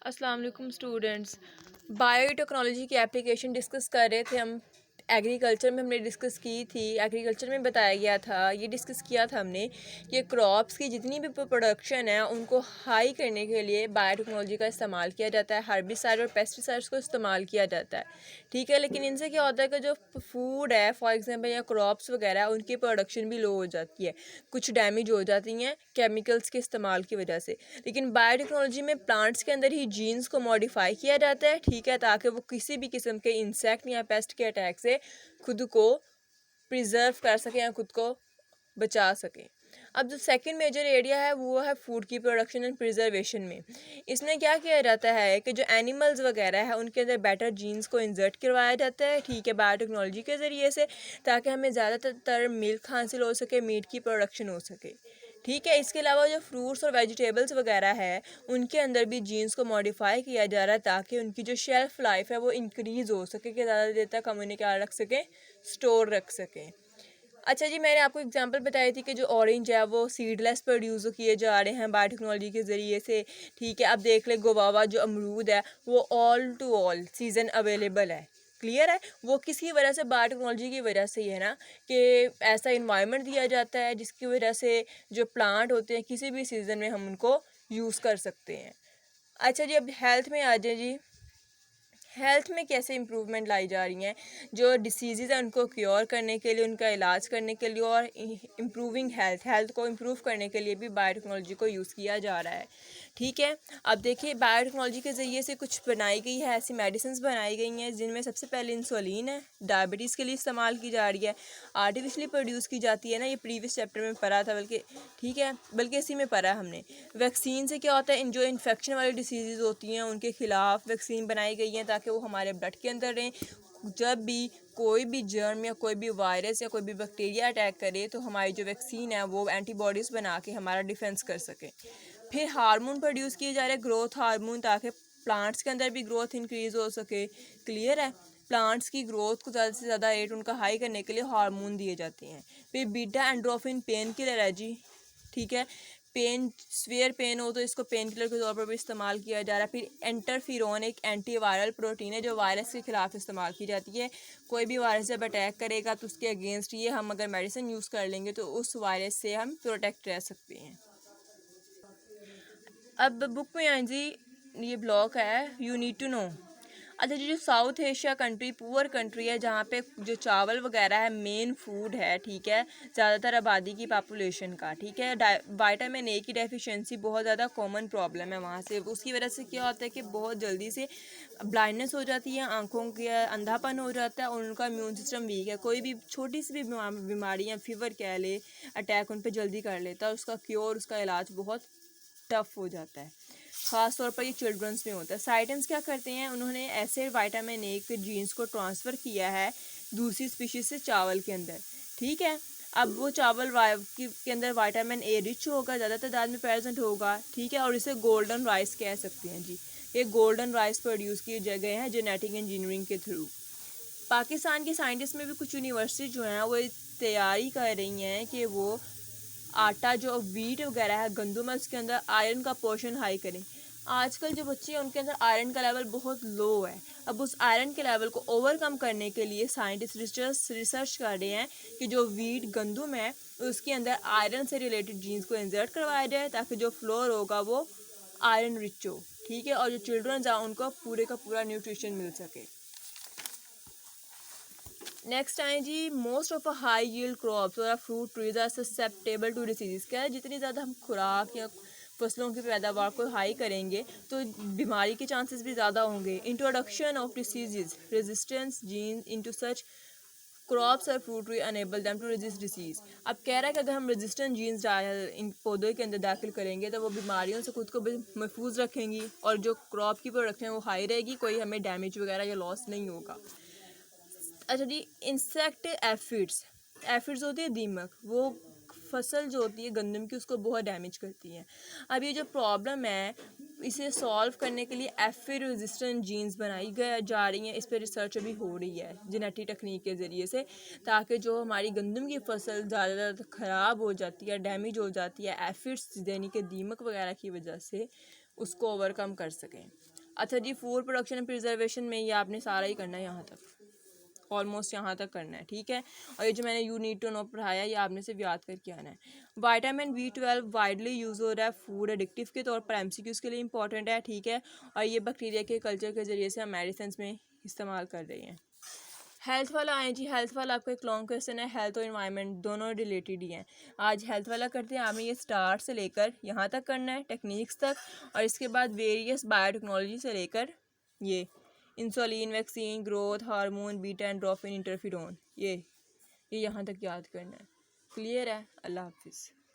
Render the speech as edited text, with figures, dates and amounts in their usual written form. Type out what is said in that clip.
अस्सलाम वालेकुम students. Biotechnology की एप्लीकेशन डिस्कस कर रहे थे हम। एग्रीकल्चर में हमने डिस्कस की थी। एग्रीकल्चर में बताया गया था, ये डिस्कस किया था हमने कि क्रॉप्स की जितनी भी प्रोडक्शन है उनको हाई करने के लिए बायोटेक्नोलॉजी का इस्तेमाल किया जाता है। हर्बिसाइड और पेस्टिसाइड्स को इस्तेमाल किया जाता है, ठीक है। लेकिन इनसे क्या होता है कि जो फूड है फॉर एग्जांपल या क्रॉप्स वगैरह उनकी प्रोडक्शन भी लो हो जाती है, कुछ डैमेज हो जाती हैं केमिकल्स के इस्तेमाल की वजह से। लेकिन बायोटेक्नोलॉजी में प्लांट्स के अंदर ही जीन्स को मॉडिफाई किया जाता है, ठीक है, ताकि वो किसी भी किस्म के इंसेक्ट या पेस्ट के अटैक से खुद को प्रिजर्व कर सकें या खुद को बचा सकें। अब जो सेकंड मेजर एरिया है वो है फूड की प्रोडक्शन एंड प्रिजर्वेशन में। इसमें क्या किया जाता है कि जो एनिमल्स वगैरह है उनके अंदर बेटर जीन्स को इंसर्ट करवाया जाता है, ठीक है, बायोटेक्नोलॉजी के ज़रिए से, ताकि हमें ज़्यादातर मिल्क हासिल हो सके, मीट की प्रोडक्शन हो सके, ठीक है। इसके अलावा जो फ्रूट्स और वेजिटेबल्स वगैरह है उनके अंदर भी जीन्स को मॉडिफाई किया जा रहा है ताकि उनकी जो शेल्फ़ लाइफ है वो इंक्रीज़ हो सके, कि ज़्यादा देर तक हम उन्हें क्या रख सकें, स्टोर रख सकें। अच्छा जी, मैंने आपको एग्जांपल बताई थी कि जो ऑरेंज है वो सीडलेस प्रोड्यूस किए जा रहे हैं बायोटेक्नोलॉजी के ज़रिए से, ठीक है। अब देख ले गोवावा जो अमरूद है वो all to all season available है, क्लियर है। वो किसी वजह से बायोटेक्नोलॉजी की वजह से ही है ना, कि ऐसा इन्वायरमेंट दिया जाता है जिसकी वजह से जो प्लांट होते हैं किसी भी सीज़न में हम उनको यूज़ कर सकते हैं। अच्छा जी, अब हेल्थ में आ जाए जी। हेल्थ में कैसे इम्प्रूवमेंट लाई जा रही हैं, जो डिसीज़ हैं उनको क्योर करने के लिए, उनका इलाज करने के लिए और इम्प्रूविंग हेल्थ को इम्प्रूव करने के लिए भी बायोटेक्नोलॉजी को यूज़ किया जा रहा है, ठीक है। अब देखिए बायोटेक्नोलॉजी के ज़रिए से कुछ बनाई गई है, ऐसी मेडिसिन बनाई गई हैं जिनमें सबसे पहले इंसुलिन है, डायबिटीज़ के लिए इस्तेमाल की जा रही है, आर्टिफिशली प्रोड्यूस की जाती है ना, ये प्रीवियस चैप्टर में पढ़ा था बल्कि, ठीक है, बल्कि इसी में पढ़ा हमने। वैक्सीन से क्या होता है, इन जो इन्फेक्शन वाली डिसीज़ होती हैं उनके ख़िलाफ़ वैक्सीन बनाई गई हैं ताकि वो हमारे ब्लड के अंदर रहें। जब भी कोई भी जर्म या कोई भी वायरस या कोई भी बैक्टीरिया अटैक करे तो हमारी जो वैक्सीन है वो एंटीबॉडीज़ बना के हमारा डिफेंस कर सके। फिर हार्मोन प्रोड्यूस किए जा रहे हैं, ग्रोथ हार्मोन, ताकि प्लांट्स के अंदर भी ग्रोथ इंक्रीज़ हो सके, क्लियर है। प्लांट्स की ग्रोथ को ज़्यादा से ज़्यादा रेट उनका हाई करने के लिए हार्मोन दिए जाते हैं। फिर बीटा एंड्रोफिन पेन किलर है जी, ठीक है। पेन, स्वेयर पेन हो तो इसको पेन किलर के तौर पर भी इस्तेमाल किया जा रहा है। फिर एंटरफिरोन एक एंटीवायरल प्रोटीन है जो वायरस के खिलाफ इस्तेमाल की जाती है। कोई भी वायरस जब अटैक करेगा तो उसके अगेंस्ट ये हम अगर मेडिसिन यूज़ कर लेंगे तो उस वायरस से हम प्रोटेक्ट रह सकते हैं। अब बुक में आए जी, ये ब्लॉक है यू नीड टू नो। अच्छा जी, जो south Asia country poor country है जहाँ पे जो चावल वगैरह है मेन फूड है, ठीक है, ज़्यादातर आबादी की पॉपुलेशन का, ठीक है। विटामिन ए की डेफिशिएंसी बहुत ज़्यादा कॉमन प्रॉब्लम है वहाँ से। उसकी वजह से क्या होता है कि बहुत जल्दी से ब्लाइंडनेस हो जाती है, आंखों के अंधापन हो जाता है और उनका इम्यून सिस्टम वीक है। कोई भी छोटी सी भी बीमारी या फीवर कह ले, अटैक उन पर जल्दी कर लेता है, उसका क्योर, उसका इलाज बहुत टफ हो जाता है। ख़ास तौर पर ये चिल्ड्रंस में होता है। साइटेंस क्या करते हैं, उन्होंने ऐसे विटामिन ए के जीन्स को ट्रांसफ़र किया है दूसरी स्पीशीज़ से चावल के अंदर, ठीक है। अब वो चावल के अंदर विटामिन ए रिच होगा, ज़्यादा तादाद में प्रेजेंट होगा, ठीक है, और इसे गोल्डन राइस कह सकते हैं जी। ये गोल्डन राइस प्रोड्यूस की जगह है जेनेटिक इंजीनियरिंग के थ्रू। पाकिस्तान के साइंटिस्ट में भी कुछ यूनिवर्सिटी जो हैं वो तैयारी कर रही हैं कि वो आटा जो वीट वगैरह है, गंदम है, उसके अंदर आयरन का पोर्शन हाई करें। आजकल जो बच्चे हैं उनके अंदर आयरन का लेवल बहुत लो है। अब उस आयरन के लेवल को ओवरकम करने के लिए साइंटिस्ट रिसर्च कर रहे हैं कि जो वीट गंदम है उसके अंदर आयरन से रिलेटेड जीन्स को इंसर्ट करवाया जाए ताकि जो फ्लोर होगा वो आयरन रिच हो, ठीक है, और जो चिल्ड्रंस हैं उनको पूरे का पूरा न्यूट्रिशन मिल सके। नेक्स्ट आए जी, most of a high yield crops और fruit trees are susceptible to disease. क्या है, जितनी ज़्यादा हम खुराक या फसलों की पैदावार को हाई करेंगे तो बीमारी के चांसेस भी ज़्यादा होंगे। Introduction of disease resistance gene into such crops और fruit tree enable them to resist disease. अब कह रहा है कि अगर हम रेजिस्टेंट जीन्स इन पौधों के अंदर दाखिल करेंगे तो वो बीमारियों से खुद को भी महफूज रखेंगी और जो क्रॉप की प्रोडक्शन है वो हाई रहेगी, कोई हमें डैमेज वगैरह या लॉस नहीं होगा। अच्छा जी, इंसेक्ट एफिड्स होती है दीमक, वो फसल जो होती है गंदम की उसको बहुत डैमेज करती है। अब ये जो प्रॉब्लम है इसे सॉल्व करने के लिए एफिड रेजिस्टेंट जीन्स बनाई जा रही हैं। इस पर रिसर्च अभी हो रही है जेनेटिक टेक्निक के ज़रिए से, ताकि जो हमारी गंदम की फसल ज़्यादा ख़राब हो जाती है, डैमेज हो जाती है एफिड्स यानी कि दीमक वगैरह की वजह से, उसको ओवरकम कर सकें। अच्छा जी, फूड प्रोडक्शन एंड प्रिजर्वेशन में ये आपने सारा ही करना है, यहाँ तक ऑलमोस्ट यहाँ तक करना है, ठीक है। और ये जो मैंने यू नीड टू नो पढ़ाया ये आपने सिर्फ याद करके आना है। विटामिन B12 वाइडली यूज़ हो रहा है फूड एडिक्टिव के तौर पर, MCQs के लिए इंपॉर्टेंट है, ठीक है। और ये बैक्टीरिया के कल्चर के ज़रिए से हम मेडिसिन में इस्तेमाल कर रहे हैं। हेल्थ वाला आए जी, हेल्थ वाला आपका एक लॉन्ग क्वेश्चन है, हेल्थ और इन्वायरमेंट दोनों रिलेटेड ही हैं। आज हेल्थ वाला करते हैं, आपने ये स्टार्ट से लेकर यहाँ तक करना है, टेक्निक्स तक, और इसके बाद वेरियस बायोटेक्नोलॉजी से लेकर ये insulin, vaccine, growth hormone, beta endorphin, interferon, ये यहाँ तक याद करना है। क्लियर है? अल्लाह हाफिज़।